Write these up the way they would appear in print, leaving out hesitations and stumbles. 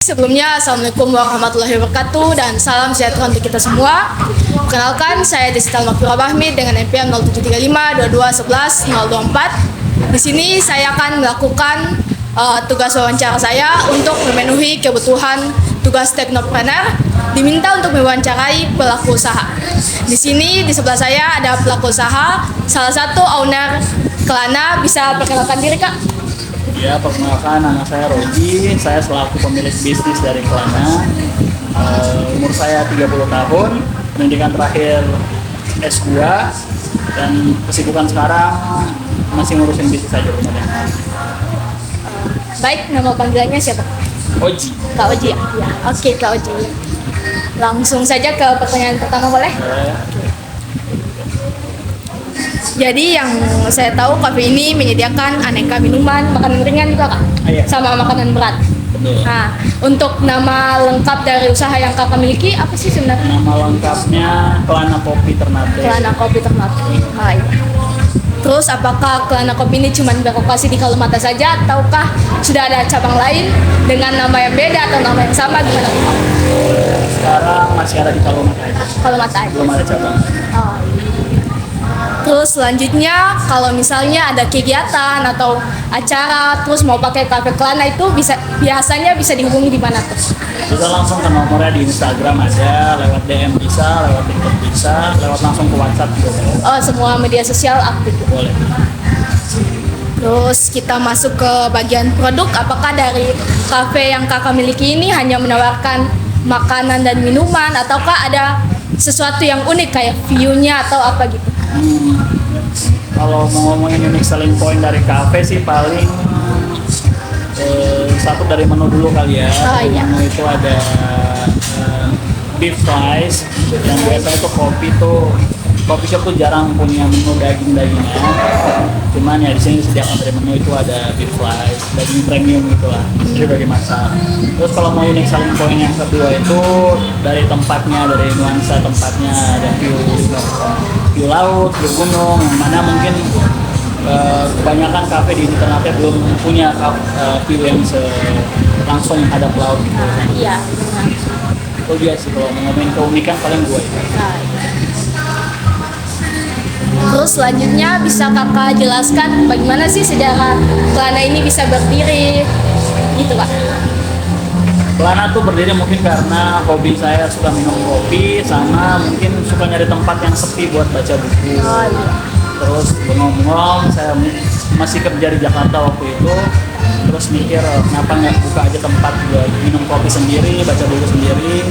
Sebelumnya, Assalamualaikum warahmatullahi wabarakatuh dan salam sejahtera untuk kita semua. Perkenalkan, saya Desita Makfira Bahmi dengan NPM 0735 2211 024. Di sini saya akan melakukan tugas wawancara saya untuk memenuhi kebutuhan tugas teknopreneur. Diminta untuk mewawancarai pelaku usaha. Di sini di sebelah saya ada pelaku usaha, salah satu owner Kelana. Bisa perkenalkan diri, Kak? Ya, perkenalkan, nama saya Roji. Saya selaku pemilik bisnis dari Kelana. Umur saya 30 tahun, pendidikan terakhir S2, dan kesibukan sekarang masih ngurusin bisnis saja sebenarnya. Baik, nama panggilannya siapa? Oji. Kak Oji ya? Ya. Oke, Kak Oji. Langsung saja ke pertanyaan pertama, boleh? Jadi yang saya tahu kafe ini menyediakan aneka minuman, makanan ringan juga, Kak? Iya. Sama makanan berat. Betul. Nah, untuk nama lengkap dari usaha yang Kakak miliki apa sih sebenarnya? Nama lengkapnya Kelana Kopi Ternate. Kelana Kopi Ternate. Ah, iya. Terus apakah Kelana Kopi ini cuma berlokasi di Kalimantan saja ataukah sudah ada cabang lain dengan nama yang beda atau nama yang sama, gimana, Kak? Sekarang masih ada di Kalimantan aja. Kalimantan aja. Belum ada cabang. Oh, iya. Terus selanjutnya kalau misalnya ada kegiatan atau acara terus mau pakai kafe Kelana itu biasanya bisa dihubungi di mana tuh? Bisa langsung ke nomornya di Instagram aja, lewat DM bisa, lewat TikTok bisa, lewat langsung ke WhatsApp juga boleh. Oh, semua media sosial aktif. Boleh. Terus kita masuk ke bagian produk. Apakah dari kafe yang Kakak miliki ini hanya menawarkan makanan dan minuman ataukah ada sesuatu yang unik kayak view-nya atau apa gitu? Kalau mau ngomongin unique selling point dari cafe sih paling satu dari menu dulu kali ya. Oh, iya. Menu itu ada beef slice, yang biasa itu kopi shop tuh jarang punya menu daging-dagingan. Cuman ya di sini disediakan dari menu itu ada beef slice, daging premium gitu lah, jadi bagi masak. Terus kalau mau unique selling point yang kedua itu dari tempatnya, dari nuansa tempatnya, ada view laut, view gunung, yang mana mungkin kebanyakan kafe di Ternate belum punya view yang langsung hadap laut gitu. Iya. Itu dia sih kalau ngomongin keunikan paling gue itu. Terus selanjutnya bisa Kakak jelaskan bagaimana sih sejarah Kelana ini bisa berdiri gitu, Pak? Kelana tuh berdiri mungkin karena hobi saya suka minum kopi, sama mungkin suka nyari tempat yang sepi buat baca buku. Oh, iya. Terus bengong-bengong, saya masih kerja di Jakarta waktu itu, terus mikir kenapa nggak buka aja tempat buat minum kopi sendiri, baca buku sendiri.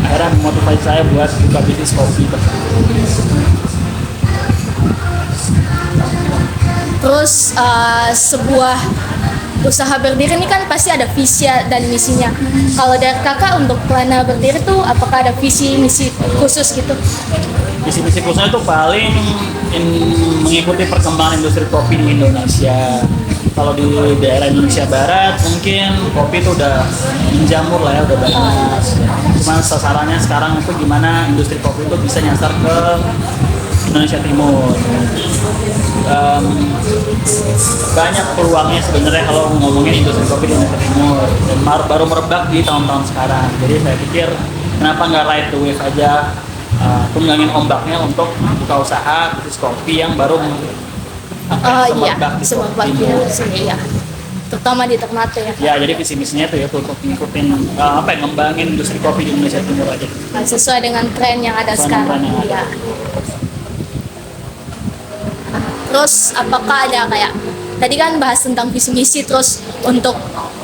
Akhirnya memotivasi saya buat buka bisnis kopi tersebut. Terus sebuah usaha berdiri ini kan pasti ada visi dan misinya. Kalau dari Kakak untuk Kelana berdiri tuh apakah ada visi misi khusus gitu? Visi-misi khususnya itu paling mengikuti perkembangan industri kopi di Indonesia. Kalau di daerah Indonesia Barat mungkin kopi itu udah menjamur lah ya, udah banyak. Cuman sasarannya sekarang itu gimana industri kopi itu bisa nyasar ke Indonesia Timur. Banyak peluangnya sebenarnya kalau ngomongin industri kopi di Indonesia Timur, dan baru merebak di tahun-tahun sekarang. Jadi saya pikir kenapa nggak ride the wave aja, tunggangin ombaknya untuk buka usaha bisnis kopi yang baru Iya, gitu. semerbak di sini ya. Terutama di Ternate ya. Ya, jadi visi misinya tuh ya untuk ngikutin ngembangin industri kopi di Indonesia Timur aja. Sesuai dengan tren yang ada sekarang. Ya. Terus apakah ada kayak tadi kan bahas tentang visi misi, terus untuk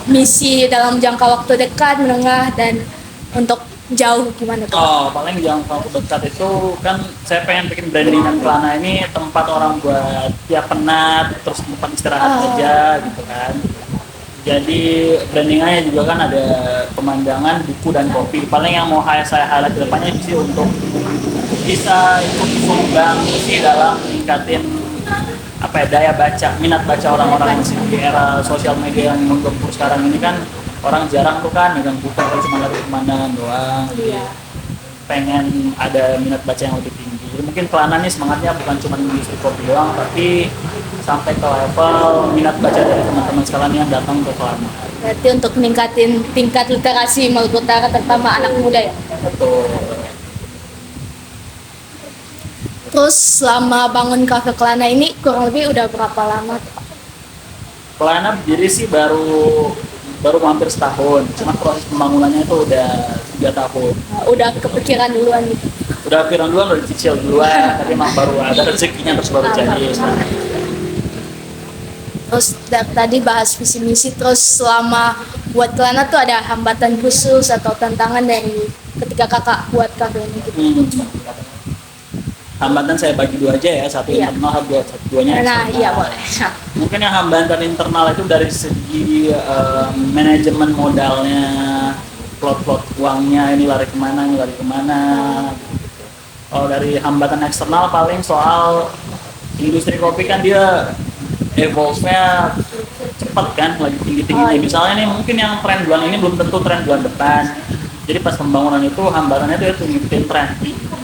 misi dalam jangka waktu dekat, menengah, dan untuk jauh gimana tuh? Oh, paling jangka waktu dekat itu kan saya pengen bikin brandingan Kelana ini tempat orang buat ya penat, terus tempat istirahat aja gitu kan. Jadi brandingannya juga kan ada pemandangan, buku, dan kopi. Paling yang mau saya highlight ke depannya sih untuk bisa ikut sumbang sih dalam meningkatin daya baca, minat baca orang-orang di era sosial media yang menggempur sekarang ini kan. Orang jarang tuh kan megang buku, cuma lari pemandangan doang. Iya. Pengen ada minat baca yang lebih tinggi. Jadi mungkin Kelana nih semangatnya bukan cuma industri kopi doang, tapi sampai ke level minat baca dari teman-teman sekalian yang datang ke Kelana. Berarti untuk meningkatin tingkat literasi Maluku Utara terutama anak muda ya. Betul. Terus selama bangun Cafe Kelana ini kurang lebih udah berapa lama? Kelana berdiri sih baru hampir setahun, cuma proses pembangunannya itu udah 3 tahun. Nah, udah kepikiran duluan gitu. Udah pikiran duluan, udah dicicil duluan, tapi emang baru ada rezekinya terus baru jadi. Terus tadi bahas visi misi, terus selama buat Kelana tuh ada hambatan khusus atau tantangan dari ketika kakak buat kafe ini gitu. Hambatan saya bagi dua aja ya, satu Iya. internal, duanya Nah, eksternal. iya boleh. Mungkin yang hambatan internal itu dari segi manajemen modalnya, plot uangnya, ini lari kemana. Kalau dari hambatan eksternal paling soal industri kopi kan dia evolve-nya cepat kan, lagi tinggi-tingginya. Misalnya nih mungkin yang tren bulan ini belum tentu tren bulan depan. Jadi pas pembangunan itu hambatannya itu ngikutin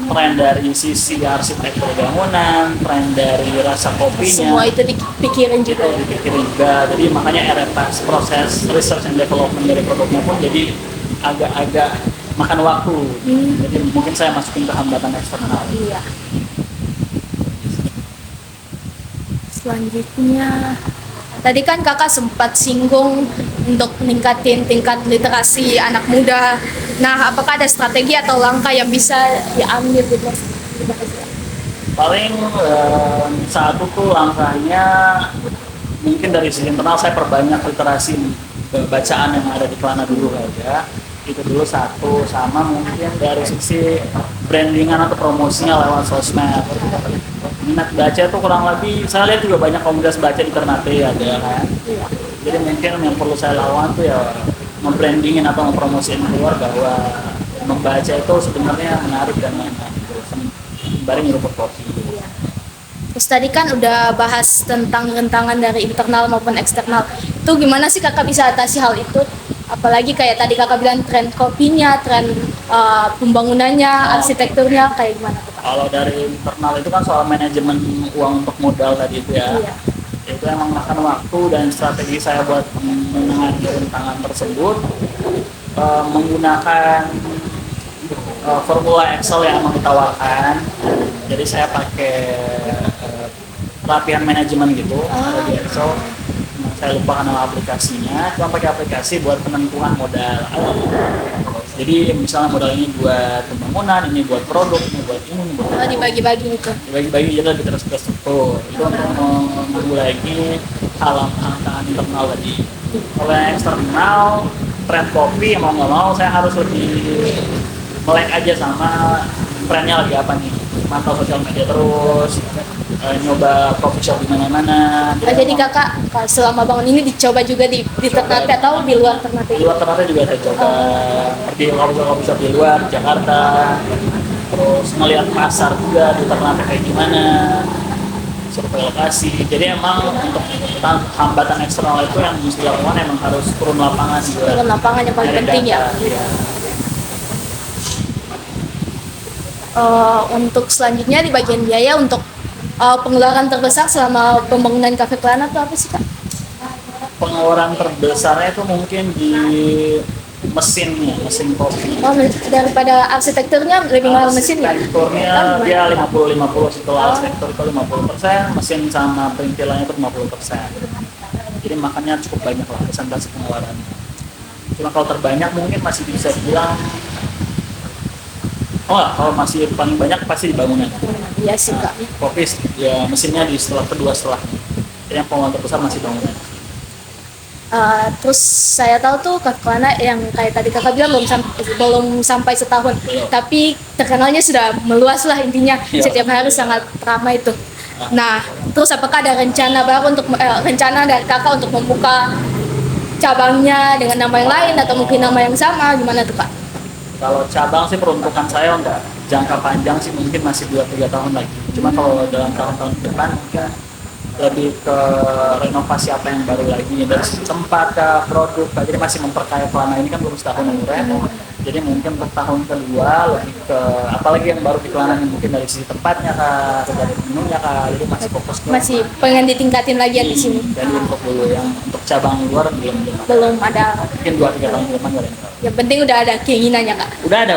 tren dari sisi arsitektur bangunan, tren dari rasa kopinya. Semua itu dipikirin juga. Dipikirin juga. Jadi makanya RFS, proses research and development dari produknya pun jadi agak-agak makan waktu. Jadi mungkin saya masukin ke hambatan eksternal. Iya. Selanjutnya, tadi kan kakak sempat singgung untuk meningkatin tingkat literasi anak muda. Nah, apakah ada strategi atau langkah yang bisa diambil gitu? Paling satu tuh langkahnya mungkin dari sisi internal saya perbanyak literasi bacaan yang ada di Kelana dulu aja. Itu dulu satu, sama mungkin dari sisi brandingan atau promosinya lewat sosmed. Minat baca itu kurang lebih, saya lihat juga banyak komunitas baca di Ternate ada kan. Jadi mungkin yang perlu saya lawan tuh ya membrandingin atau mempromosiin keluar bahwa membaca itu sebenarnya menarik dan lain-lain. Bareng ngeruput kopi. Terus tadi kan udah bahas tentang rentangan dari internal maupun eksternal. Itu gimana sih kakak bisa atasi hal itu? Apalagi kayak tadi kakak bilang tren kopinya, tren pembangunannya, arsitekturnya, kayak gimana tuh, Kak? Kalau dari internal itu kan soal manajemen uang untuk modal tadi itu ya. Iya. Itu emang makan waktu dan strategi saya buat menangani rentangan tersebut menggunakan formula Excel yang emang ditawarkan. Jadi saya pakai latihan manajemen gitu ada di Excel. Saya lupa nama aplikasinya, cuma pakai aplikasi buat penentuan modal. Jadi misalnya modal ini buat pembangunan, ini buat produk, ini buat ini buat Oh, dibagi-bagi gitu. dibagi-bagi jadi lebih terstruktur. Itu untuk mengurangi hal-hal internal tadi. Kalau yang eksternal, tren kopi mau nggak mau saya harus lebih melek aja sama trennya lagi apa nih. Mantau sosial media terus, nyoba coffee shop di mana-mana. Jadi kakak selama bangun ini dicoba juga di Ternate atau di luar Ternate? Di luar Ternate juga saya coba pergi coffee shop di luar Jakarta, terus ngeliat pasar juga di Ternate kayak gimana, survei lokasi. Jadi emang untuk hambatan eksternal itu yang mesti dilakukan emang harus turun lapangan juga. Turun lapangan yang paling Nyari penting ya. data, iya. Untuk selanjutnya di bagian biaya untuk pengeluaran terbesar selama pembangunan Cafe Kelana itu apa sih, Kak? Pengeluaran terbesarnya itu mungkin di mesin kopi. Oh, daripada arsitekturnya lebih mahal mesin ya? Arsitekturnya dia 50-50, setelah arsitektur itu 50%, mesin sama perintilannya itu 50%. Jadi makanya cukup banyak lah presentasi pengeluarannya. Cuma kalau terbanyak mungkin masih bisa dibilang kalau masih paling banyak pasti di bangunan. Iya sih, Kak. Kopi ya mesinnya di kedua setelah. Jadi yang pengeluaran terbesar masih bangunan. Terus saya tahu tuh Cafe Kelana yang kayak tadi kakak bilang belum sampai setahun, tapi terkenalnya sudah meluas lah intinya. Iya. Setiap hari sangat ramai itu. Nah, terus apakah ada rencana baru untuk rencana dari kakak untuk membuka cabangnya dengan nama yang lain atau mungkin nama yang sama, gimana tuh, Kak? Kalau cabang sih peruntukan saya untuk jangka panjang sih mungkin masih 2-3 tahun lagi. Cuma kalau dalam tahun-tahun depan mungkin lebih ke renovasi apa yang baru lagi dari tempat ke produk. Jadi masih memperkaya Kelana ini kan belum setahun umurnya. Jadi mungkin untuk tahun kedua lebih ke apalagi yang baru di Kelana mungkin dari sisi tempatnya kah, atau dari menunya kah, jadi masih fokus ke Masih pengen ditingkatin lagi di sini. dan untuk dulu yang untuk cabang luar belum. Belum ada. Mungkin 2-3 tahun ke depan kali. Yang penting udah ada keinginannya kak. Udah ada.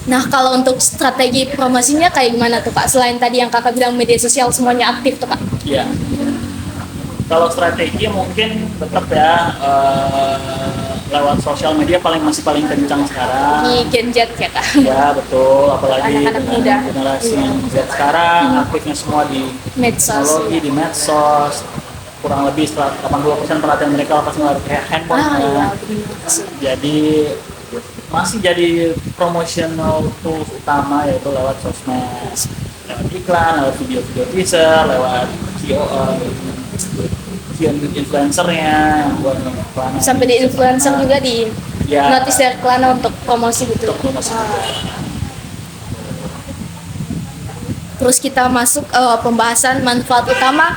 Nah kalau untuk strategi promosinya kayak gimana tuh kak? Selain tadi yang kakak bilang media sosial semuanya aktif tuh kak. Iya. Kalau strategi mungkin tetap ya lewat sosial media masih paling kencang sekarang. Di Gen Z ya kak. Ya betul, apalagi Anak-anak dengan muda. generasi yang Z sekarang aktifnya semua di Medsos. teknologi, di medsos. Kurang lebih 80% perhatian mereka pasti ngeliat kayak handphone. Ah iya kan. benar sih. Jadi masih jadi promotional tools utama yaitu lewat sosmed, lewat iklan, lewat video-video teaser, lewat influencernya yang buat iklan. Sampai di influencer juga di Ya. notice dari Kelana untuk promosi gitu. Untuk promosi. Terus kita masuk pembahasan manfaat utama.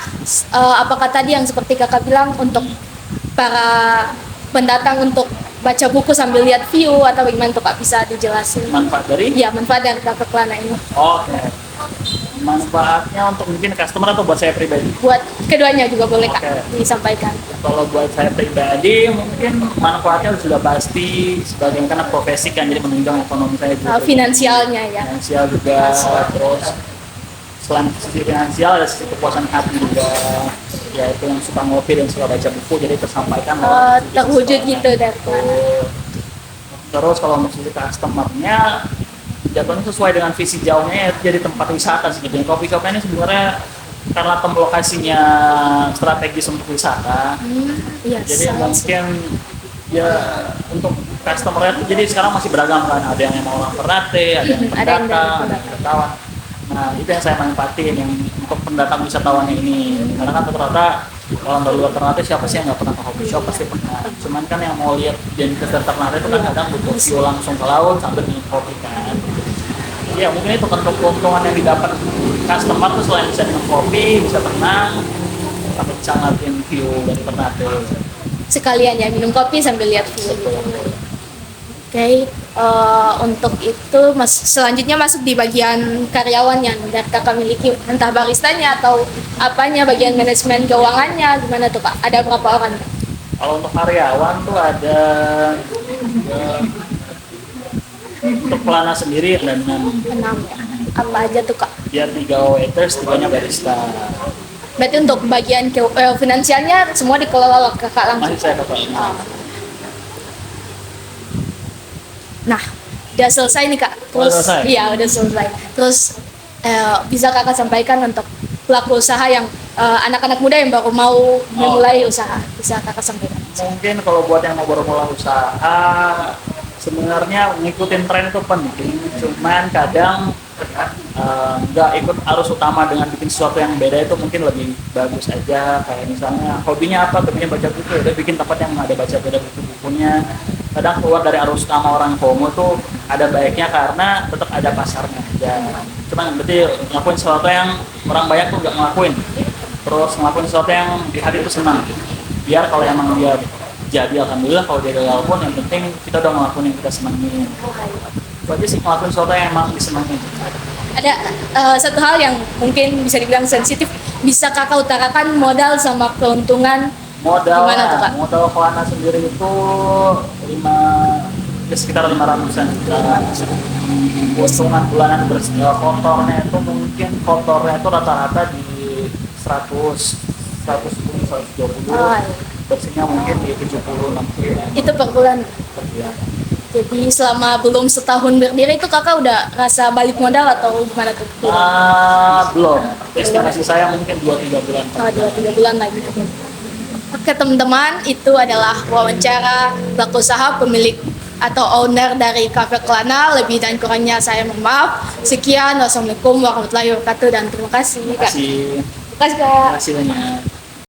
Apakah tadi yang seperti kakak bilang untuk para pendatang untuk baca buku sambil lihat view atau bagaimana tuh kak, bisa dijelasin? Manfaat dari? Iya, manfaat dari kakak Kelana ini. Oke. Manfaatnya untuk mungkin customer atau buat saya pribadi? Buat keduanya juga boleh kak Oke. disampaikan. Kalau buat saya pribadi mungkin manfaatnya sudah pasti sebagai karena profesi kan, jadi menunjang ekonomi saya juga. Finansialnya ya. Finansial juga, terus selain sisi finansial ada sisi kepuasan hati juga, yaitu yang suka ngopi dan suka baca buku jadi tersampaikan lewat Terwujud visi gitu dari Kelana. Terus kalau untuk sisi customer-nya jatuhnya sesuai dengan visi jauhnya, yaitu jadi tempat wisata sih gitu. Coffee shop ini sebenarnya karena lokasinya strategis untuk wisata, Iya. jadi sama sih. mungkin ya untuk customer itu jadi sekarang masih beragam kan, ada yang mau orang Ternate, ada yang Ada yang dari pendatang, ada yang pendatang. wisatawan. Nah itu yang saya manfaatin yang untuk pendatang wisatawannya ini, karena kan rata-rata orang dari luar Ternate siapa sih yang nggak pernah ke coffee shop, pasti pernah. Cuman kan yang mau lihat identitas dari Ternate itu kan kadang butuh view langsung ke laut sambil minum kopi kan. Ya mungkin itu keuntungan yang didapat customer tuh selain bisa minum kopi, bisa tenang, sampai bisa ngeliatin view dari Ternate. Sekalian ya minum kopi sambil lihat view. Oke, untuk itu selanjutnya masuk di bagian karyawan yang dari kakak miliki, entah baristanya atau apanya, bagian manajemen keuangannya gimana tuh kak? Ada berapa orang? Kalau untuk karyawan tuh ada untuk Kelana sendiri ada 6, 6 ya. Apa aja tuh kak? dia 3 waiters, 3-nya barista. Berarti untuk bagian finansialnya semua dikelola oleh kakak langsung. Masih saya kata. Nah, udah selesai nih kak. Udah selesai? Iya udah selesai. Terus bisa kakak sampaikan untuk pelaku usaha yang anak-anak muda yang baru mau memulai usaha, bisa kakak sampaikan. Mungkin kalau buat yang mau baru mulai usaha, sebenarnya ngikutin tren itu penting. Cuman kadang nggak ikut arus utama dengan bikin sesuatu yang beda itu mungkin lebih bagus aja. Kayak misalnya hobinya apa, hobinya baca buku, udah bikin tempat yang ada baca beda buku-bukunya. Kadang keluar dari arus utama orang FOMO tuh ada baiknya karena tetap ada pasarnya aja. Cuman berarti ngelakuin sesuatu yang orang banyak tuh nggak ngelakuin. Terus ngelakuin sesuatu yang di hati itu senang. Biar kalau emang dia jadi alhamdulillah, kalau dia gagal pun yang penting kita udah ngelakuin yang kita senangin. Itu aja sih, ngelakuin sesuatu yang emang disenangin. Ada satu hal yang mungkin bisa dibilang sensitif, bisa kakak utarakan modal sama keuntungan. Modal, Gimana tuh, Kak? modal Kelana sendiri itu sekitar 500-an. Keuntungan bulanan kotornya itu mungkin kotornya itu rata-rata di 100, 110, 120. Bersihnya mungkin di 70-60. Itu per bulan. Ya. Jadi selama belum setahun berdiri itu kakak udah rasa balik modal atau gimana tuh? Belum. Estimasi saya mungkin 2-3 bulan. 2-3 bulan lagi. Oke teman-teman, itu adalah wawancara pelaku usaha pemilik atau owner dari Cafe Kelana. Lebih dan kurangnya saya mohon maaf. Sekian, wassalamualaikum warahmatullahi wabarakatuh dan terima kasih. Terima kasih. Terima kasih Kak. Hasilnya.